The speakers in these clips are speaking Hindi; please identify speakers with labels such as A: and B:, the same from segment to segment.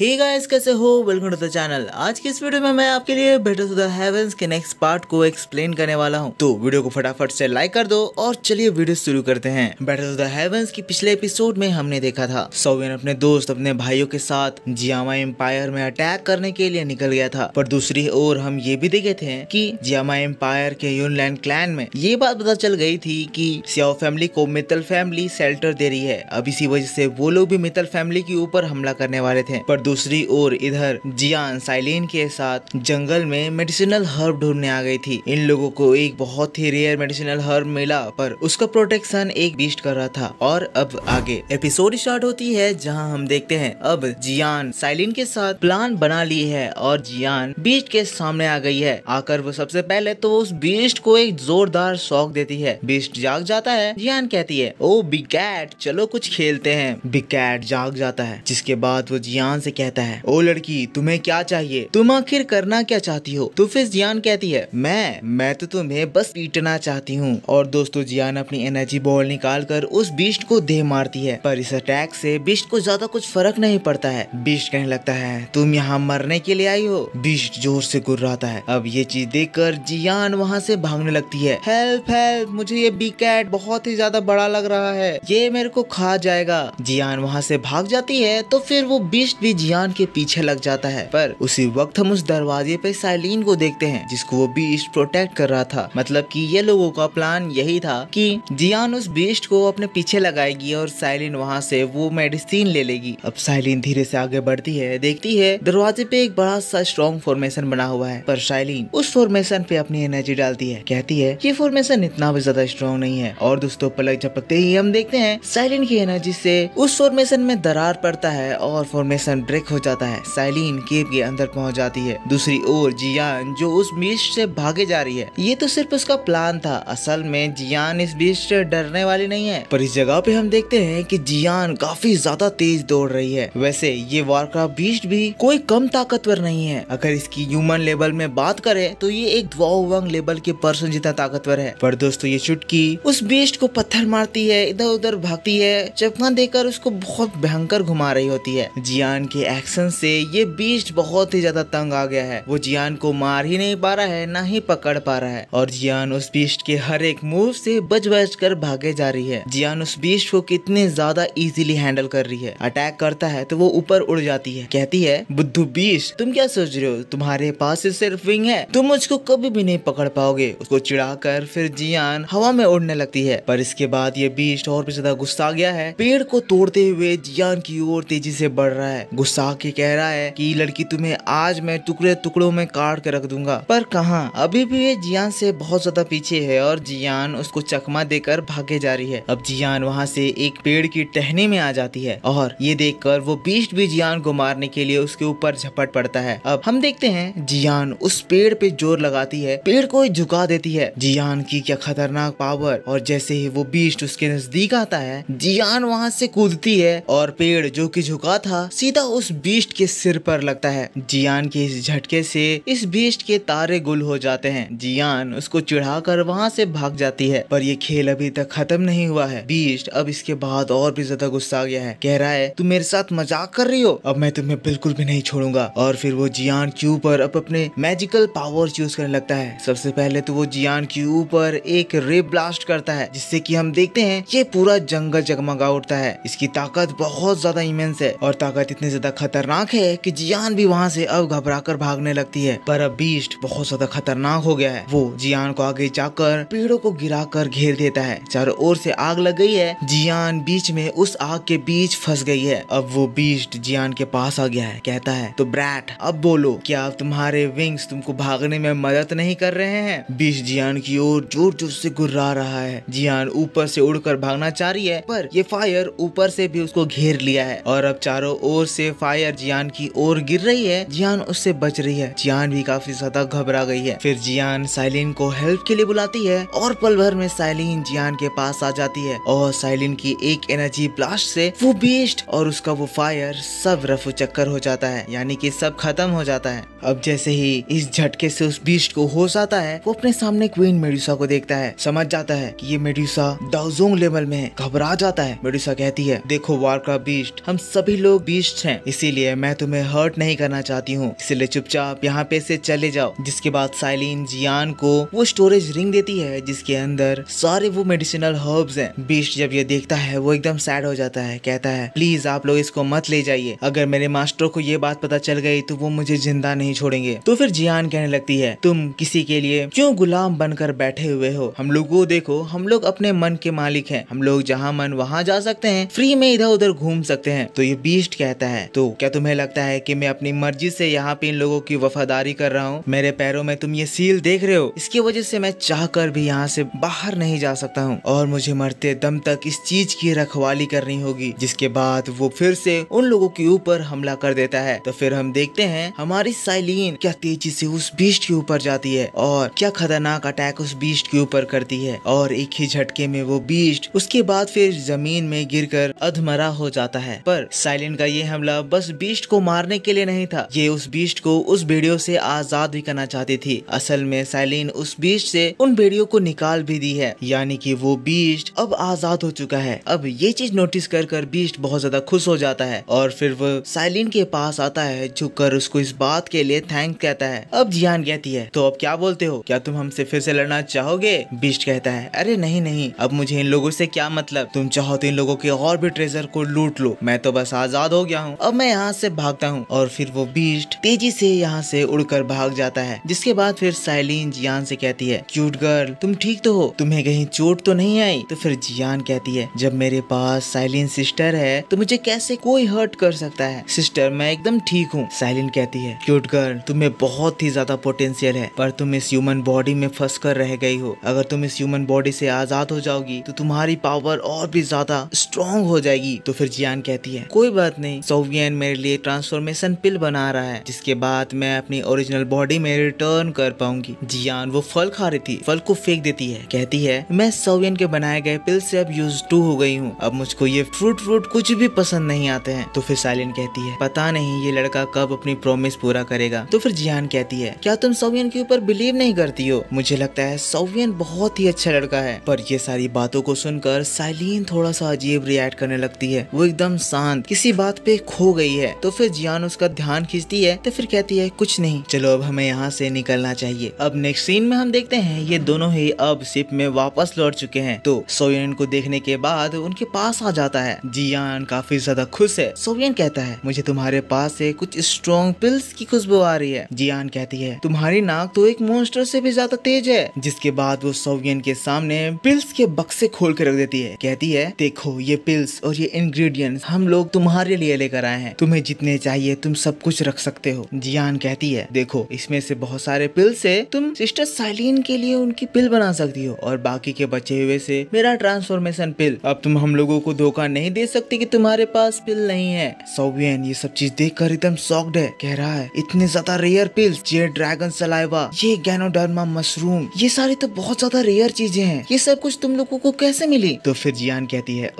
A: हे गाइस, कैसे हो? Welcome to the channel. आज की इस वीडियो में मैं आपके लिए बैटल टू द हेवंस के नेक्स्ट पार्ट को एक्सप्लेन करने वाला हूं। तो वीडियो को फटाफट से लाइक कर दो और चलिए वीडियो शुरू करते हैं। बैटल टू द हेवंस की पिछले एपिसोड में हमने देखा था सोवियन अपने दोस्त अपने भाइयों के साथ जियामा एम्पायर में अटैक करने के लिए निकल गया था। पर दूसरी ओर हम ये भी देखे थे कि जियामा एम्पायर के यूनलैंड क्लैन में ये बात पता चल गई थी कि सियाओ फैमिली को मित्तल फैमिली शेल्टर दे रही है। अब इसी वजह से वो लोग भी मित्तल फैमिली के ऊपर हमला करने वाले थे। पर दूसरी ओर इधर जियान साइलिन के साथ जंगल में मेडिसिनल हर्ब ढूंढने आ गई थी। इन लोगों को एक बहुत ही रेयर मेडिसिनल हर्ब मिला, पर उसका प्रोटेक्शन एक बीस्ट कर रहा था। और अब आगे एपिसोड स्टार्ट होती है जहां हम देखते हैं अब जियान साइलिन के साथ प्लान बना ली है और जियान बीस्ट के सामने आ गई है। आकर वो सबसे पहले तो उस बीस्ट को एक जोरदार शॉक देती है। बीस्ट जाग जाता है। जियान कहती है, ओ बिग कैट, चलो कुछ खेलते हैं। बिग कैट जाग जाता है, जिसके बाद वो जियान से कहता है, ओ लड़की, तुम्हें क्या चाहिए? तुम आखिर करना क्या चाहती हो? तो फिर जियान कहती है, मैं तो तुम्हें बस पीटना चाहती हूँ। और दोस्तों, जियान अपनी एनर्जी बॉल निकाल कर उस बीस्ट को दे मारती है, पर इस अटैक से बीस्ट को ज्यादा कुछ फर्क नहीं पड़ता है। बीस्ट कहने लगता है, तुम यहाँ मरने के लिए आई हो? बीस्ट जोर से गुर्राता है। अब ये चीज देखकर जियान वहाँ से भागने लगती है। हेल्प हेल्प, मुझे ये बिग कैट बहुत ही ज्यादा बड़ा लग रहा है, ये मेरे को खा जाएगा। जियान वहाँ से भाग जाती है तो फिर वो बीस्ट भी जियान के पीछे लग जाता है। पर उसी वक्त हम उस दरवाजे पे साइलिन को देखते हैं, जिसको वो बीस्ट प्रोटेक्ट कर रहा था। मतलब कि ये लोगों का प्लान यही था कि जियान उस बीस्ट को अपने पीछे लगाएगी और साइलिन वहाँ से वो मेडिसिन ले लेगी। अब साइलिन धीरे से आगे बढ़ती है, देखती है दरवाजे पे एक बड़ा सा स्ट्रॉन्ग फॉर्मेशन बना हुआ है, पर साइलिन उस फॉर्मेशन पे अपनी एनर्जी डालती है। कहती है ये फॉर्मेशन इतना भी ज्यादा स्ट्रॉन्ग नहीं है। और दोस्तों, पलक झपकते ही हम देखते हैं साइलिन की एनर्जी से उस फॉर्मेशन में दरार पड़ता है और फॉर्मेशन ब्रेक हो जाता है। साइलिन केव के अंदर पहुंच जाती है। दूसरी ओर जियान जो उस बीस्ट से भागे जा रही है, ये तो सिर्फ उसका प्लान था। असल में जियान इस बीस्ट से डरने वाली नहीं है। पर इस जगह पे हम देखते हैं कि जियान काफी ज्यादा तेज दौड़ रही है। वैसे ये वारक्राफ्ट बीस्ट भी कोई कम ताकतवर नहीं है। अगर इसकी ह्यूमन लेवल में बात करें तो ये एक द्वाओवंग लेवल के पर्सन जितना ताकतवर है। पर दोस्तों, ये चुटकी उस बीस्ट को पत्थर मारती है, इधर उधर भागती है, चकमा देकर उसको बहुत भयंकर घुमा रही होती है। जियान के एक्शन से ये बीस्ट बहुत ही ज्यादा तंग आ गया है। वो जियान को मार ही नहीं पा रहा है, ना ही पकड़ पा रहा है। और जियान उस बीस्ट के हर एक मूव से बच बच कर भागे जा रही है। जियान उस बीस्ट को कितने ज्यादा इजीली हैंडल कर रही है। अटैक करता है तो वो ऊपर उड़ जाती है। कहती है, बुद्धू बीस्ट, तुम क्या सोच रहे हो? तुम्हारे पास सिर्फ विंग है, तुम मुझको कभी भी नहीं पकड़ पाओगे। उसको चिढ़ाकर फिर जियान हवा में उड़ने लगती है। पर इसके बाद ये बीस्ट और भी ज्यादा गुस्सा आ गया है। पेड़ को तोड़ते हुए जियान की ओर तेजी से बढ़ रहा है। गुस्सा के कह रहा है कि लड़की, तुम्हें आज मैं टुकड़े टुकड़ों में काट के रख दूंगा। पर कहाँ, अभी भी ये जियान से बहुत ज्यादा पीछे है और जियान उसको चकमा देकर भागे जा रही है। अब जियान वहाँ से एक पेड़ की टहनी में आ जाती है और ये देखकर वो बीस्ट भी जियान को मारने के लिए उसके ऊपर झपट पड़ता है। अब हम देखते हैं जियान उस पेड़ पे जोर लगाती है, पेड़ को झुका देती है। जियान की क्या खतरनाक पावर! और जैसे ही वो बीस्ट उसके नजदीक आता है, जियान वहाँ से कूदती है और पेड़ जो कि झुका था सीधा उस बीस्ट के सिर पर लगता है। जियान के इस झटके से इस बीस्ट के तारे गुल हो जाते हैं। जियान उसको चिढ़ाकर वहाँ से भाग जाती है। पर ये खेल अभी तक खत्म नहीं हुआ है। बीस्ट अब इसके बाद और भी ज्यादा गुस्सा आ गया है। कह रहा है, तुम मेरे साथ मजाक कर रही हो? अब मैं तुम्हें बिल्कुल भी नहीं छोड़ूंगा। और फिर वो जियान के ऊपर अब अपने मैजिकल पावर यूज करने लगता है। सबसे पहले तो वो जियान के ऊपर एक रे ब्लास्ट करता है, जिससे कि हम देखते हैं ये पूरा जंगल जगमगा उठता है। इसकी ताकत बहुत ज्यादा इमेंस है और ताकत इतनी ज्यादा खतरनाक है कि जियान भी वहाँ से अब घबराकर भागने लगती है। पर अब बीस्ट बहुत ज्यादा खतरनाक हो गया है। वो जियान को आगे जाकर पेड़ों को गिराकर घेर देता है। चारों ओर से आग लग गई है। जियान बीच में उस आग के बीच फंस गई है। अब वो बीस्ट जियान के पास आ गया है। कहता है, तो ब्रैट, अब बोलो, क्या तुम्हारे विंग्स तुमको भागने में मदद नहीं कर रहे हैं? बीस्ट जियान की ओर जोर जोर से गुर्रा रहा है। जियान ऊपर से उड़कर भागना चाह रही है, पर ये फायर ऊपर से भी उसको घेर लिया है और अब चारों ओर से फायर जियान की ओर गिर रही है। जियान उससे बच रही है। जियान भी काफी ज्यादा घबरा गई है। फिर जियान साइलिन को हेल्प के लिए बुलाती है और पल भर में साइलिन जियान के पास आ जाती है और साइलिन की एक एनर्जी ब्लास्ट से वो बीस्ट और उसका वो फायर सब रफू चक्कर हो जाता है, यानी कि सब खत्म हो जाता है। अब जैसे ही इस झटके से उस बीस्ट को होश आता है, वो अपने सामने क्वीन मेडुसा को देखता है। समझ जाता है कि ये मेडुसा डाउजोंग लेवल में है। घबरा जाता है। मेडुसा कहती है, देखो वारक्राफ्ट बीस्ट, हम सभी लोग बीस्ट हैं, इसीलिए मैं तुम्हें हर्ट नहीं करना चाहती हूँ, इसलिए चुपचाप यहाँ पे से चले जाओ। जिसके बाद साइलिन जियान को वो स्टोरेज रिंग देती है जिसके अंदर सारे वो मेडिसिनल हर्ब्स हैं। बीस्ट जब ये देखता है वो एकदम सैड हो जाता है, कहता है प्लीज आप लोग इसको मत ले जाइए, अगर मेरे मास्टर को ये बात पता चल गई तो वो मुझे जिंदा नहीं छोड़ेंगे। तो फिर जियान कहने लगती है तुम किसी के लिए क्यों गुलाम बनकर बैठे हुए हो, हम लोग को देखो, हम लोग अपने मन के मालिक हैं, हम लोग जहाँ मन वहाँ जा सकते हैं, फ्री में इधर उधर घूम सकते हैं। तो ये बीस्ट कहता है तो क्या तुम्हें लगता है कि मैं अपनी मर्जी से यहाँ पे इन लोगों की वफादारी कर रहा हूँ? मेरे पैरों में तुम ये सील देख रहे हो, इसकी वजह से मैं चाह कर भी यहाँ से बाहर नहीं जा सकता हूँ और मुझे मरते दम तक इस चीज की रखवाली करनी होगी। जिसके बाद वो फिर से उन लोगों के ऊपर हमला कर देता है। तो फिर हम देखते हैं हमारी साइलिन क्या तेजी से उस बीस्ट के ऊपर जाती है और क्या खतरनाक अटैक उस बीस्ट के ऊपर करती है और एक ही झटके में वो बीस्ट उसके बाद फिर जमीन में गिरकर अधमरा हो जाता है। पर साइलिन का ये हमला बस बीस्ट को मारने के लिए नहीं था, ये उस बीस्ट को उस भेड़ियों से आजाद भी करना चाहती थी। असल में साइलिन उस बीस्ट से उन भेड़ियों को निकाल भी दी है, यानी कि वो बीस्ट अब आजाद हो चुका है। अब ये चीज नोटिस कर बीस्ट बहुत ज्यादा खुश हो जाता है और फिर वो साइलिन के पास आता है, झुककर उसको इस बात के लिए थैंक कहता है। अब जियान कहती है तो अब क्या बोलते हो, क्या तुम हमसे फिर से लड़ना चाहोगे? बीस्ट कहता है अरे नहीं नहीं, अब मुझे इन लोगों से क्या मतलब, तुम चाहो तो इन लोगों के और भी ट्रेजर को लूट लो, मैं तो बस आजाद हो गया हूँ, अब मैं यहाँ से भागता हूँ। और फिर वो बीस्ट तेजी से यहाँ से उड़कर भाग जाता है। जिसके बाद फिर साइलिन जियान से कहती है क्यूट गर्ल तुम ठीक तो हो, तुम्हें कहीं चोट तो नहीं आई? तो फिर जियान कहती है जब मेरे पास साइलिन सिस्टर है तो मुझे कैसे कोई हर्ट कर सकता है, सिस्टर मैं एकदम ठीक हूँ। साइलिन कहती है क्यूट गर्ल तुम्हें बहुत ही ज्यादा पोटेंशियल है पर तुम इस ह्यूमन बॉडी में फंस कर रह गई हो, अगर तुम इस ह्यूमन बॉडी से आजाद हो जाओगी तो तुम्हारी पावर और भी ज्यादा स्ट्रॉन्ग हो जाएगी। तो फिर जियान कहती है कोई बात नहीं, सोवियन मेरे लिए ट्रांसफॉर्मेशन पिल बना रहा है जिसके बाद मैं अपनी ओरिजिनल बॉडी में रिटर्न कर पाऊंगी। जियान वो फल खा रही थी, फल को फेंक देती है, कहती है मैं सोवियन के बनाए गए पिल से अब यूज टू हो गई हूँ, अब मुझको ये फ्रूट कुछ भी पसंद नहीं आते हैं। तो फिर साइलिन कहती है पता नहीं ये लड़का कब अपनी प्रॉमिस पूरा करेगा। तो फिर जियान कहती है क्या तुम सोवियन के ऊपर बिलीव नहीं करती हो? मुझे लगता है सोवियन बहुत ही अच्छा लड़का है। पर ये सारी बातों को सुनकर साइलिन थोड़ा सा अजीब रिएक्ट करने लगती है, वो एकदम शांत किसी बात पे खो गई है। तो फिर जियान उसका ध्यान खींचती है तो फिर कहती है कुछ नहीं, चलो अब हमें यहाँ से निकलना चाहिए। अब नेक्स्ट सीन में हम देखते हैं ये दोनों ही अब शिप में वापस लौट चुके हैं। तो सोवियन को देखने के बाद उनके पास आ जाता है। जियान काफी ज्यादा खुश है। सोवियन कहता है मुझे तुम्हारे पास से कुछ स्ट्रॉन्ग पिल्स की खुशबू आ रही है। जियान कहती है तुम्हारी नाक तो एक मॉन्स्टर से भी ज्यादा तेज है। जिसके बाद वो सोवियन के सामने पिल्स के बक्से खोल के रख देती है, कहती है देखो ये पिल्स और ये इंग्रेडिएंट्स हम लोग तुम्हारे लिए लेकर आए हैं, तुम्हें जितने चाहिए तुम सब कुछ रख सकते हो। जियान कहती है देखो इसमें से बहुत सारे पिल से तुम सिस्टर साइलिन के लिए उनकी पिल बना सकती हो और बाकी के बचे हुए से मेरा ट्रांसफॉर्मेशन पिल। अब तुम हम लोगों को धोखा नहीं दे सकते कि तुम्हारे पास पिल नहीं है। सोवियन ये सब चीज देखकर एकदम शॉक्ड है, कह रहा है इतने ज्यादा रेयर पिल्स, ये ड्रैगन सलाइवा, ये गैनोडर्मा मशरूम, ये सारी तो बहुत ज्यादा रेयर चीजें हैं, ये सब कुछ तुम लोगों को कैसे मिली? तो फिर जियान कहती है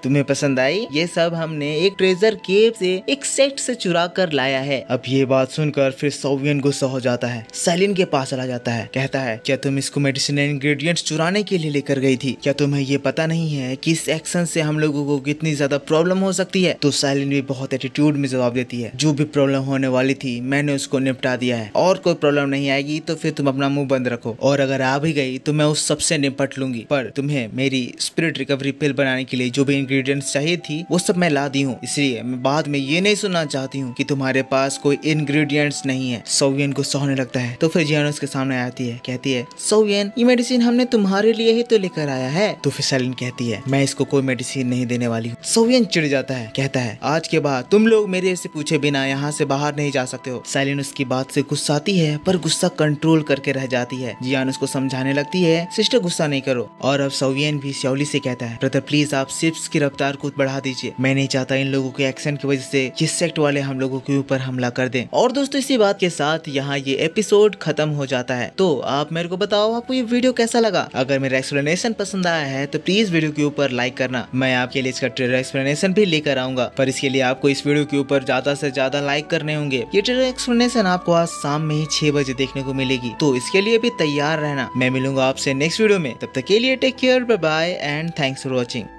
A: तुम्हें पसंद आई? ये सब हमने एक ट्रेजर केव से एक सेट से चुरा कर लाया है। अब ये बात सुनकर फिर सोवियन गुस्सा हो जाता है, साइलिन के पास चला जाता है, कहता है क्या तुम इसको मेडिसिनल इंग्रेडिएंट्स चुराने के लिए लेकर गई थी? क्या तुम्हें ये पता नहीं है कि इस एक्शन से हम लोगों को कितनी ज्यादा प्रॉब्लम हो सकती है? तो साइलिन भी बहुत एटीट्यूड में जवाब देती है जो भी प्रॉब्लम होने वाली थी मैंने उसको निपटा दिया है, और कोई प्रॉब्लम नहीं आएगी तो फिर तुम अपना मुंह बंद रखो, और अगर आ भी गई तो मैं उस सबसे निपट लूंगी। पर तुम्हें मेरी स्पिरिट रिकवरी पिल बनाने के लिए जो भी इंग्रेडिएंट्स चाहिए थी वो सब मैं ला दी हूँ, इसलिए मैं बाद में ये नहीं सुनना चाहती हूँ कि तुम्हारे पास कोई इंग्रेडिएंट्स नहीं है। सोवियन को सहने लगता है। तो फिर जियान उसके सामने आती है, कहती है सोवियन ये मेडिसिन हमने तुम्हारे लिए ही तो लेकर आया है। तो फिर साइलिन कहती है मैं इसको कोई मेडिसिन नहीं देने वाली हूँ। सोवियन चिढ़ जाता है, कहता है आज के बाद तुम लोग मेरे से पूछे बिना यहाँ से बाहर नहीं जा सकते हो। साइलिन उसकी बात से गुस्साती है पर गुस्सा कंट्रोल करके रह जाती है। जियान उसको समझाने लगती है सिस्टर गुस्सा नहीं करो। और अब सोवियन भी श्योली से कहता है ब्रदर प्लीज आप शिप्स की रफ्तार को बढ़ा दीजिए, मैं नहीं चाहता इन लोगों के एक्शन की वजह से ये सेक्ट वाले हम लोगों के ऊपर हमला कर दें। और दोस्तों इसी बात के साथ यहाँ ये एपिसोड खत्म हो जाता है। तो आप मेरे को बताओ आपको ये वीडियो कैसा लगा? अगर मेरा एक्सप्लेनेशन पसंद आया है तो प्लीज वीडियो के ऊपर लाइक करना, मैं आपके लिए इसका ट्रेलर एक्सप्लेनेशन भी लेकर आऊंगा। पर इसके लिए आपको इस वीडियो के ऊपर ज्यादा से ज्यादा लाइक करने होंगे। ये ट्रेलर एक्सप्लेनेशन आपको आज शाम में ही 6 बजे देखने को मिलेगी, तो इसके लिए भी तैयार रहना। मैं मिलूंगा आपसे नेक्स्ट वीडियो में, तब तक के लिए take care, bye bye and thanks for watching.